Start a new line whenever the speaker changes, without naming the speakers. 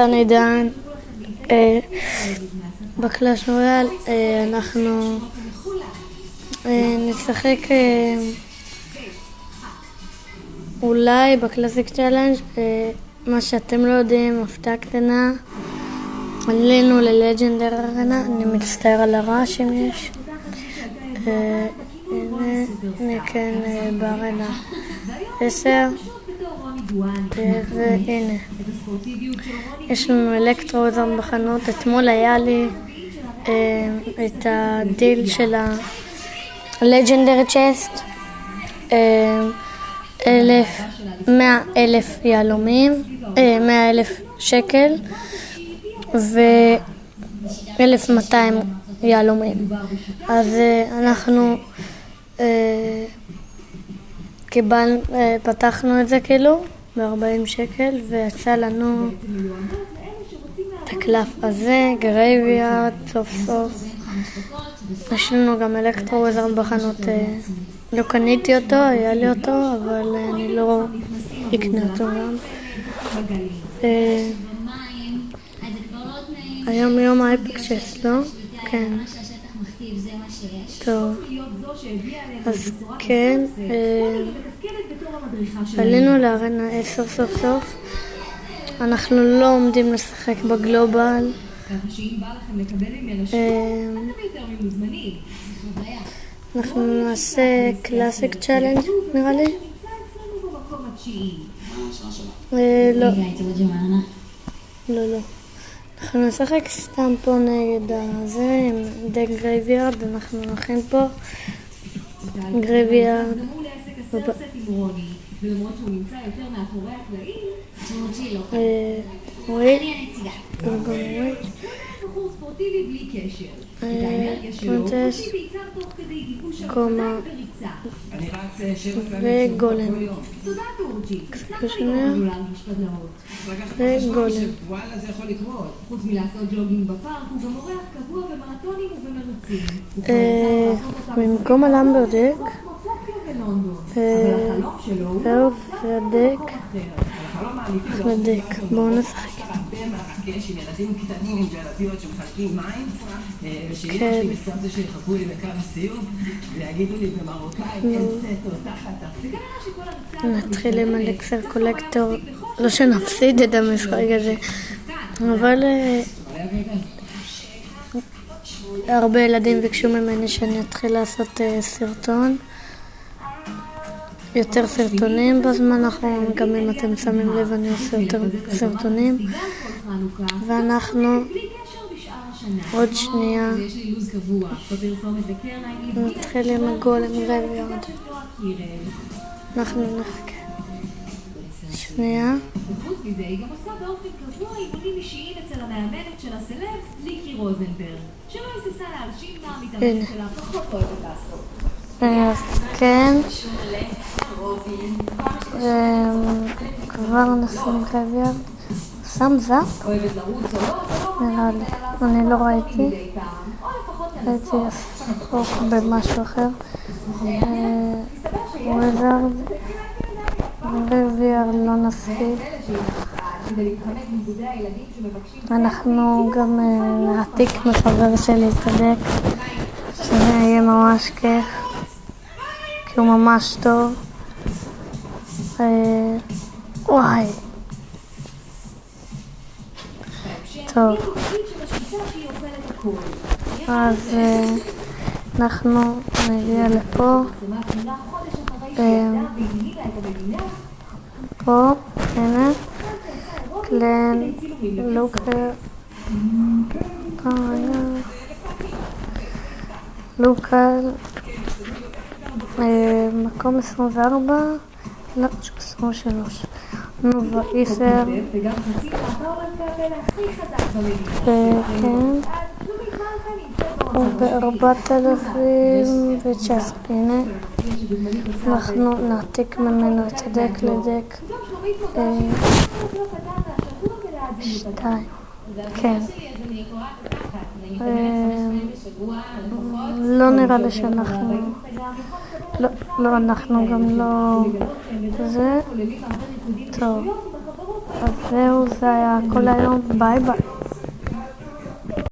כאן עידן. בקלאש רויאל אנחנו נשחק אולי בקלאסיק צ'אלנג'. מה שאתם לא יודעים, הפתעה קטנה, עלינו ללג'נדר ארנה. אני מצטער על הרעש אם יש. הנה כן בארנה 10, והנה יש לנו אלקטרוזון בחנות. אתמול היה לי את הדיל של הלג'נדר צ'סט, 100,000 יהלומים, 100,000 שקל ו1,200 יהלומים. אז אנחנו פתחנו את זה כאילו ב40 שקל ויצא לנו את הקלף הזה, גרייביארד. סוף סוף יש לנו גם אלקטרו-וויזרד בחנות. לא קניתי אותו, היה לי אותו, אבל אני לא אקנה אותו גם. היום יום האייפקס, לא? כן. טוב, אז כן, עלינו לארנה 10 סוף סוף. אנחנו לא עומדים לשחק בגלובל. אנחנו נעשה קלאסיק צ'אלנג' נראה לי. לא. לא. אנחנו נשחק סתם פה נגד הזה עם דק גרייביארד. אנחנו נכין פה גרייביארד.
ולמרות שהוא נמצא יותר מאחורי הקלעים, בחור ספורטיבי בלי קשר. את האנרגיה שלו הוא עושה בעיקר תוך כדי גיבוש עבודה וריצה.
וגולם.
תודה טורצ'י.
וגולם.
חוץ מלעשות ג'וגינג בפארק, הוא גם אורח קבוע במרתונים ובמרוצים.
במקום הלמברדק והדק בואו נשחק איתו.
יש ילדים קטנים עם ילדיות שמחלקים מים ושיהיה לי בסיטואציה שיחכו לי בקו הסיום ויגידו לי במרוקאי אין סטו תחת.
נתחיל עם אלקסר קולקטור. לא שנפסיד את המשחק הזה, אבל הרבה ילדים ביקשו ממני שאני אתחיל לעשות סרטון, יותר סרטונים בזמן האחרון. גם אם אתם שמים לב אני עושה יותר סרטונים. ואנחנו עוד שנייה נתחיל עם הגולם גרייביארד. אנחנו נחכה שנייה.
וחוץ מזה היא גם עושה באופן קבוע אימונים אישיים אצל המאמנת של הסלבס ליקי רוזנברג, שלא היססה להרשים מה המתאמנת שלה פחות אוהבת לעשות.
אז כן, כבר נשים גרייביארד. שם זק? נראה לי, אני לא ראיתי הספוק במשהו אחר. וויזרד גרייביארד לא נספיק. אנחנו גם נעתיק מחבר שלי את הדק, שזה יהיה ממש כיף כי הוא ממש טוב. וואי, טוב, אז אנחנו נגיע לפה, פה, הנה, קלן, לוקר, לוקל, מקום 24, לא, 23, נובה 10, וכן, וב-4,019, הנה, אנחנו נעתיק ממנו את הדק לדק 2, כן. לא נראה לי שאנחנו, לא, אנחנו גם לא זה. טוב, אז זהו, זה היה כל היום, ביי ביי.